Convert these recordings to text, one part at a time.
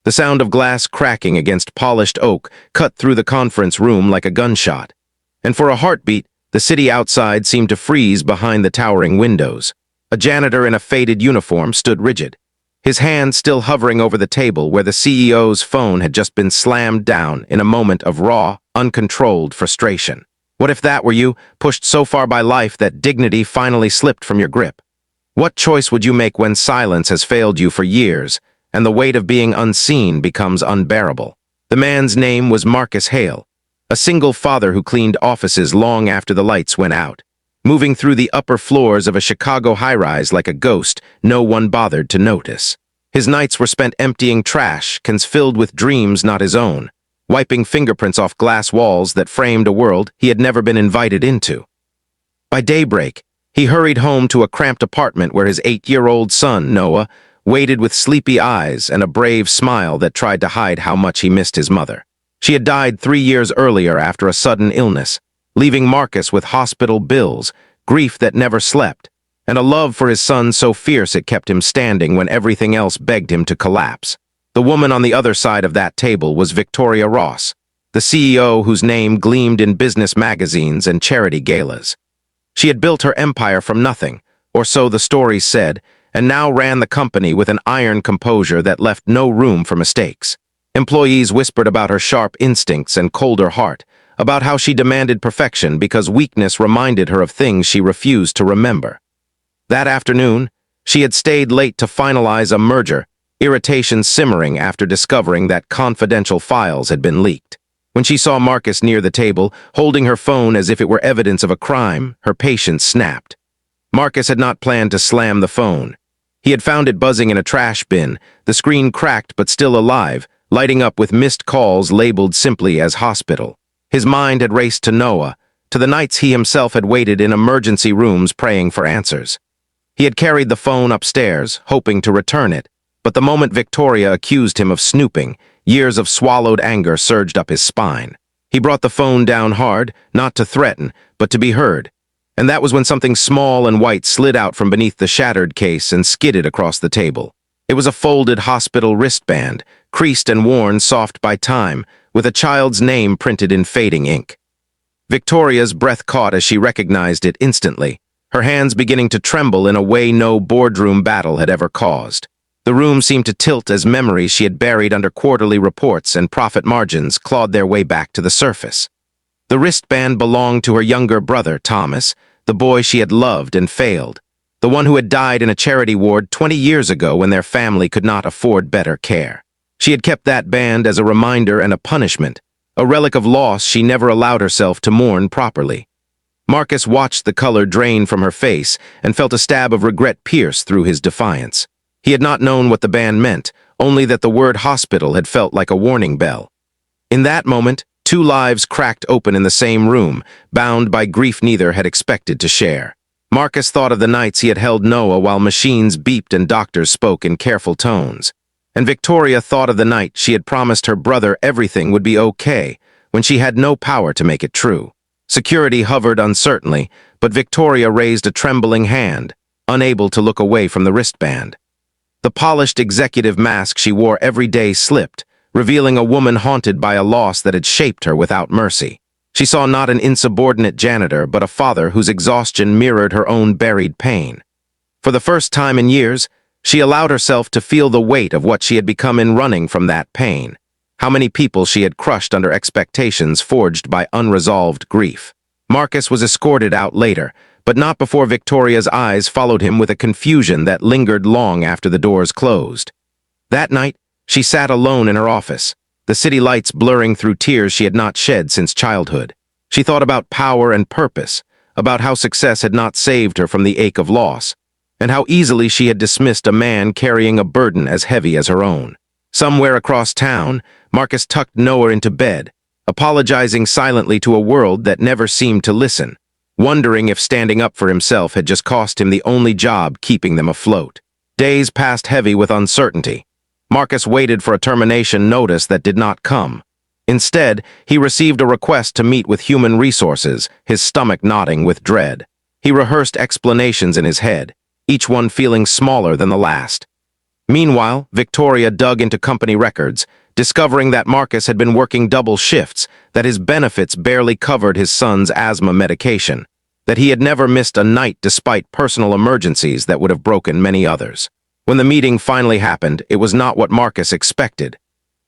The sound of glass cracking against polished oak cut through the conference room like a gunshot. And for a heartbeat, the city outside seemed to freeze behind the towering windows. A janitor in a faded uniform stood rigid, his hand still hovering over the table where the CEO's phone had just been slammed down in a moment of raw, uncontrolled frustration. What if that were you, pushed so far by life that dignity finally slipped from your grip? What choice would you make when silence has failed you for years, and the weight of being unseen becomes unbearable? The man's name was Marcus Hale, a single father who cleaned offices long after the lights went out. Moving through the upper floors of a Chicago high-rise like a ghost, no one bothered to notice. His nights were spent emptying trash cans filled with dreams not his own, wiping fingerprints off glass walls that framed a world he had never been invited into. By daybreak, he hurried home to a cramped apartment where his 8-year-old son, Noah, waited with sleepy eyes and a brave smile that tried to hide how much he missed his mother. She had died 3 years earlier after a sudden illness, leaving Marcus with hospital bills, grief that never slept, and a love for his son so fierce it kept him standing when everything else begged him to collapse. The woman on the other side of that table was Victoria Ross, the CEO whose name gleamed in business magazines and charity galas. She had built her empire from nothing, or so the stories said, and now ran the company with an iron composure that left no room for mistakes. Employees whispered about her sharp instincts and colder heart, about how she demanded perfection because weakness reminded her of things she refused to remember. That afternoon, she had stayed late to finalize a merger, irritation simmering after discovering that confidential files had been leaked. When she saw Marcus near the table, holding her phone as if it were evidence of a crime, her patience snapped. Marcus had not planned to slam the phone. He had found it buzzing in a trash bin, the screen cracked but still alive, lighting up with missed calls labeled simply as hospital. His mind had raced to Noah, to the nights he himself had waited in emergency rooms praying for answers. He had carried the phone upstairs, hoping to return it, but the moment Victoria accused him of snooping, years of swallowed anger surged up his spine. He brought the phone down hard, not to threaten, but to be heard. And that was when something small and white slid out from beneath the shattered case and skidded across the table. It was a folded hospital wristband, creased and worn soft by time, with a child's name printed in fading ink. Victoria's breath caught as she recognized it instantly, her hands beginning to tremble in a way no boardroom battle had ever caused. The room seemed to tilt as memories she had buried under quarterly reports and profit margins clawed their way back to the surface. The wristband belonged to her younger brother, Thomas, the boy she had loved and failed, the one who had died in a charity ward 20 years ago when their family could not afford better care. She had kept that band as a reminder and a punishment, a relic of loss she never allowed herself to mourn properly. Marcus watched the color drain from her face and felt a stab of regret pierce through his defiance. He had not known what the band meant, only that the word hospital had felt like a warning bell. In that moment, 2 lives cracked open in the same room, bound by grief neither had expected to share. Marcus thought of the nights he had held Noah while machines beeped and doctors spoke in careful tones. And Victoria thought of the night she had promised her brother everything would be okay, when she had no power to make it true. Security hovered uncertainly, but Victoria raised a trembling hand, unable to look away from the wristband. The polished executive mask she wore every day slipped, revealing a woman haunted by a loss that had shaped her without mercy. She saw not an insubordinate janitor, but a father whose exhaustion mirrored her own buried pain. For the first time in years, she allowed herself to feel the weight of what she had become in running from that pain. How many people she had crushed under expectations forged by unresolved grief. Marcus was escorted out later, but not before Victoria's eyes followed him with a confusion that lingered long after the doors closed. That night, she sat alone in her office, the city lights blurring through tears she had not shed since childhood. She thought about power and purpose, about how success had not saved her from the ache of loss, and how easily she had dismissed a man carrying a burden as heavy as her own. Somewhere across town, Marcus tucked Noah into bed, apologizing silently to a world that never seemed to listen, wondering if standing up for himself had just cost him the only job keeping them afloat. Days passed heavy with uncertainty. Marcus waited for a termination notice that did not come. Instead, he received a request to meet with human resources, his stomach knotting with dread. He rehearsed explanations in his head, each one feeling smaller than the last. Meanwhile, Victoria dug into company records, discovering that Marcus had been working double shifts, that his benefits barely covered his son's asthma medication, that he had never missed a night despite personal emergencies that would have broken many others. When the meeting finally happened, it was not what Marcus expected.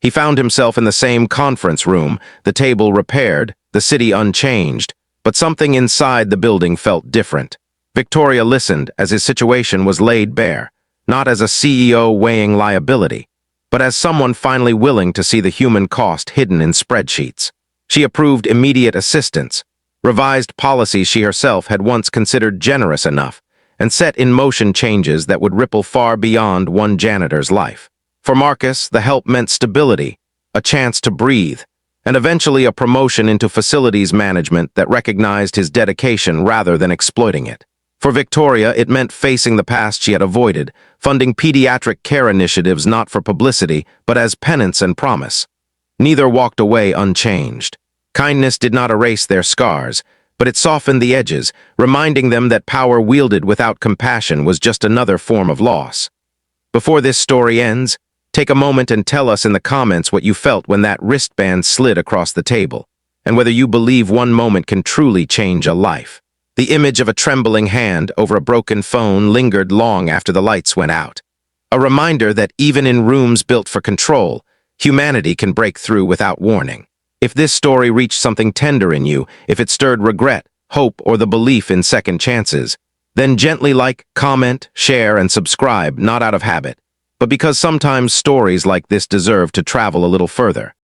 He found himself in the same conference room, the table repaired, the city unchanged, but something inside the building felt different. Victoria listened as his situation was laid bare, not as a CEO weighing liability, but as someone finally willing to see the human cost hidden in spreadsheets. She approved immediate assistance, revised policies she herself had once considered generous enough, and set in motion changes that would ripple far beyond one janitor's life. For Marcus, the help meant stability, a chance to breathe, and eventually a promotion into facilities management that recognized his dedication rather than exploiting it. For Victoria, it meant facing the past she had avoided, funding pediatric care initiatives not for publicity, but as penance and promise. Neither walked away unchanged. Kindness did not erase their scars, but it softened the edges, reminding them that power wielded without compassion was just another form of loss. Before this story ends, take a moment and tell us in the comments what you felt when that wristband slid across the table, and whether you believe one moment can truly change a life. The image of a trembling hand over a broken phone lingered long after the lights went out. A reminder that even in rooms built for control, humanity can break through without warning. If this story reached something tender in you, if it stirred regret, hope, or the belief in second chances, then gently like, comment, share, and subscribe, not out of habit, but because sometimes stories like this deserve to travel a little further.